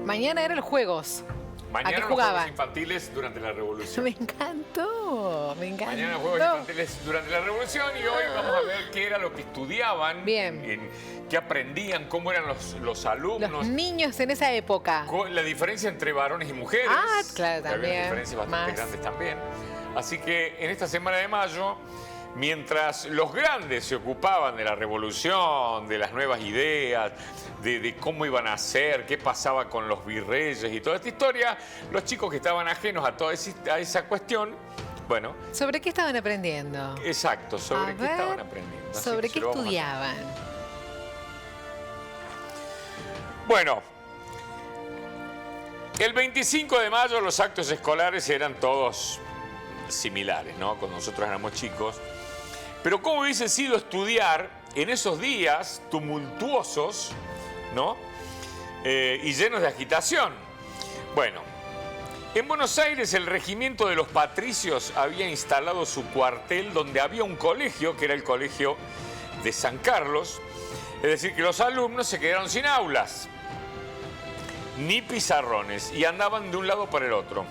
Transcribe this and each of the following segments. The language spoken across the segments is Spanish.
Mañana eran los juegos. Mañana ¿A qué los jugaban? Juegos Infantiles durante la Revolución. Me encantó, me encantó. Mañana los Juegos Infantiles durante la Revolución y hoy vamos a ver qué era lo que estudiaban, Bien. qué aprendían, cómo eran los alumnos. Los niños en esa época. La diferencia entre varones y mujeres. Ah, claro, porque había también. diferencias bastante Más. grandes también. Así que en esta semana de mayo, mientras los grandes se ocupaban de la revolución, de las nuevas ideas, de cómo iban a ser, qué pasaba con los virreyes y toda esta historia, los chicos que estaban ajenos a toda esa cuestión, bueno... ¿Sobre qué estaban aprendiendo? Exacto, sobre A qué ver, estaban aprendiendo. Así ¿sobre que qué se lo vamos a hacer. estudiaban? Bueno, el 25 de mayo los actos escolares eran todos similares, ¿no? Cuando nosotros éramos chicos. Pero ¿cómo hubiese sido estudiar en esos días tumultuosos, ¿no? Y llenos de agitación? Bueno, en Buenos Aires el regimiento de los patricios había instalado su cuartel donde había un colegio, que era el colegio de San Carlos. Es decir, que los alumnos se quedaron sin aulas, ni pizarrones, y andaban de un lado para el otro.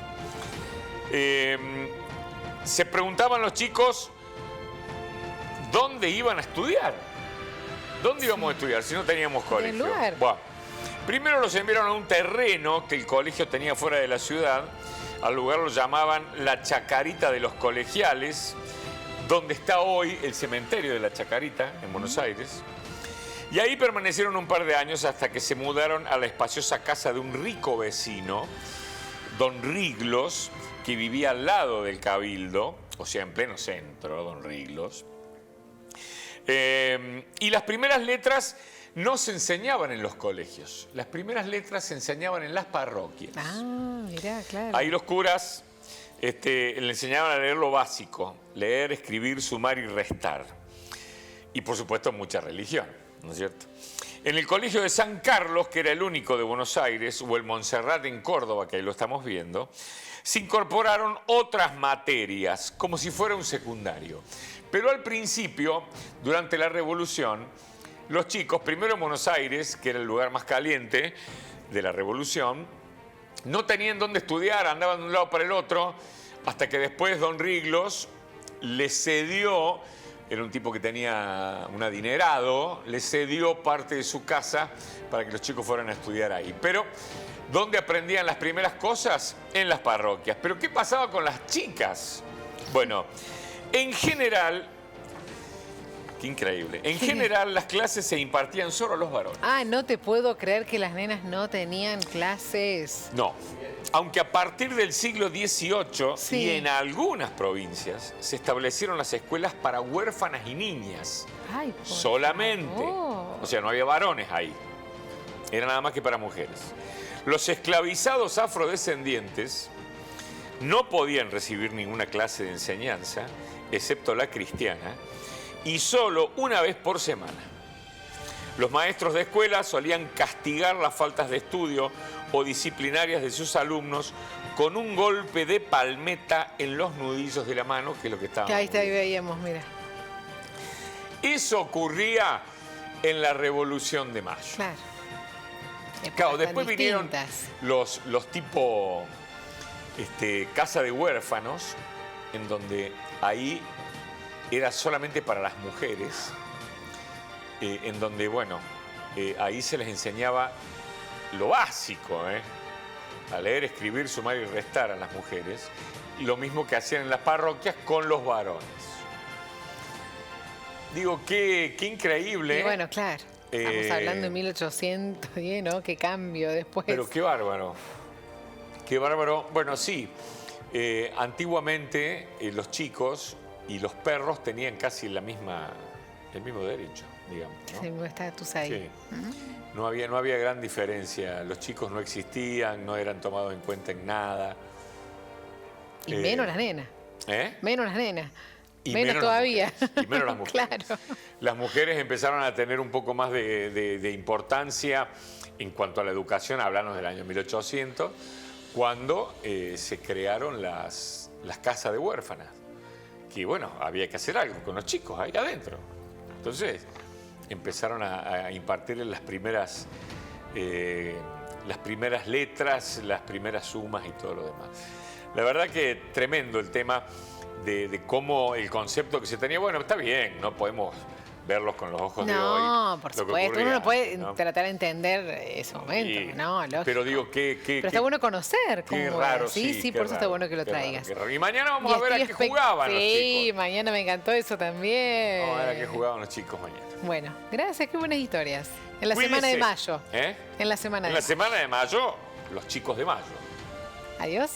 Se preguntaban los chicos dónde iban a estudiar. ¿Dónde íbamos a estudiar si no teníamos colegio? lugar. Bueno, primero los enviaron a un terreno que el colegio tenía fuera de la ciudad. Al lugar lo llamaban la Chacarita de los Colegiales, donde está hoy el cementerio de la Chacarita, en Buenos Aires. Y ahí permanecieron un par de años hasta que se mudaron a la espaciosa casa de un rico vecino, don Riglos, que vivía al lado del Cabildo, o sea, en pleno centro, don Riglos. Y las primeras letras no se enseñaban en los colegios. Las primeras letras se enseñaban en las parroquias. Ah, mirá, claro. Ahí los curas le enseñaban a leer lo básico, leer, escribir, sumar y restar. Y por supuesto mucha religión, ¿no es cierto? En el colegio de San Carlos, que era el único de Buenos Aires, o el Montserrat en Córdoba, que ahí lo estamos viendo, se incorporaron otras materias, como si fuera un secundario. Pero al principio, durante la Revolución, los chicos, primero en Buenos Aires, que era el lugar más caliente de la Revolución, no tenían dónde estudiar, andaban de un lado para el otro, hasta que después don Riglos les cedió, era un tipo que tenía un adinerado, le cedió parte de su casa para que los chicos fueran a estudiar ahí. Pero, ¿dónde aprendían las primeras cosas? En las parroquias. ¿Pero qué pasaba con las chicas? Bueno, en general, qué increíble, en general las clases se impartían solo a los varones. Ah, no te puedo creer que las nenas no tenían clases. No, aunque a partir del siglo XVIII Sí. y en algunas provincias se establecieron las escuelas para huérfanas y niñas. Ay, por Solamente. favor. O sea, no había varones ahí. Era nada más que para mujeres. Los esclavizados afrodescendientes no podían recibir ninguna clase de enseñanza, excepto la cristiana, y solo una vez por semana. Los maestros de escuela solían castigar las faltas de estudio o disciplinarias de sus alumnos con un golpe de palmeta en los nudillos de la mano, que es lo que estábamos Ahí está, ahí viendo. veíamos, mira. Eso ocurría en la Revolución de Mayo. Claro. Claro, Épocas después tan vinieron distintas. los tipo casa de huérfanos, en donde ahí era solamente para las mujeres, en donde, bueno, ahí se les enseñaba lo básico, a leer, escribir, sumar y restar a las mujeres, lo mismo que hacían en las parroquias con los varones. Digo, qué increíble. Y bueno, claro. Estamos hablando de 1810, ¿no? Qué cambio después. Pero qué bárbaro. Qué bárbaro. Bueno, sí. Antiguamente los chicos y los perros tenían casi el mismo derecho, digamos, ¿no? El mismo estatus ahí. Sí. No había gran diferencia. Los chicos no existían, no eran tomados en cuenta en nada. Y menos las nenas. ¿Eh? Menos las nenas. Y menos las todavía. mujeres, y menos las mujeres. Claro. Las mujeres empezaron a tener un poco más de importancia en cuanto a la educación, hablamos del año 1800, cuando se crearon las casas de huérfanas. Que bueno, había que hacer algo con los chicos ahí adentro. Entonces empezaron a impartirles las primeras las primeras letras, las primeras sumas y todo lo demás. La verdad que tremendo el tema de cómo el concepto que se tenía. Bueno, está bien, no podemos verlos con los ojos de hoy. No, por lo que supuesto. ocurría, Uno no puede ¿no? tratar de entender ese momento. Y- No, lógico. Pero digo, Pero está bueno conocer cómo qué era. raro, Sí, sí, qué por eso está raro, bueno que lo qué raro, traigas. qué raro. Y mañana vamos a ver a qué estoy jugaban los Sí, chicos. mañana me encantó eso también. Vamos a ver a qué jugaban los chicos mañana. Bueno, gracias, qué buenas historias. En la Cuídese. semana de mayo. ¿Eh? En la semana En de la semana de mayo, los chicos de mayo. mayo. Adiós.